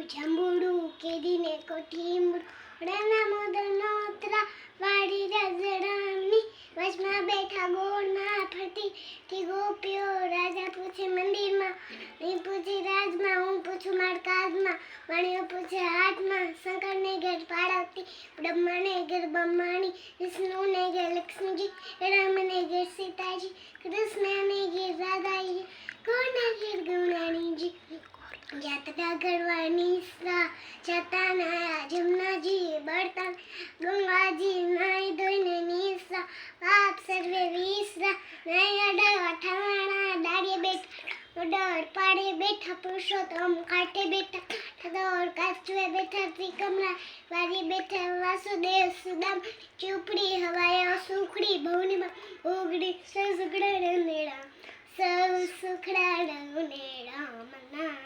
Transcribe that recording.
જાંબુડું કેરીને કોઠીમડું વડાના મોદનોતરા વાડી રાજડામની વચમાં બેઠા ગોળમાં ફરતી થી ગોપીઓ રાજા પૂછે મંદિરમાં નહીં પૂછે રાજમાં હું પૂછું માળકાજમાં વાણીઓ પૂછે હાથમાં શંકરને ઘેર પાડવતી બ્રહ્માને ઘેર બ્રહ્માણી વિષ્ણુને ઘેર લક્ષ્મીજી રામને ઘેર સીતાજી કૃષ્ણને ઘેર રાધાજી કોના ઘેર ગૌરાણીજી જાત્રા કરવાની જતા નાયા જમનાજી બળતા ગંગાજી નાઈ ધોઈને નિસરા પાપ સર્વે વિસરા નાઈ અડાવા ઠાણા દાડીએ બેઠા ડર પાડે બેઠા પુરુષોત્તમ કાંઠે બેઠા ઠદોર કાચવે બેઠા ત્રિકમલા વારી બેઠા વાસુદેવ સુદામ ચૂપડી હવાયા સુખડી ભવનીમાં ઉગડી સસુખડા રંગેડા સૌ સુખડા રંગેડા મના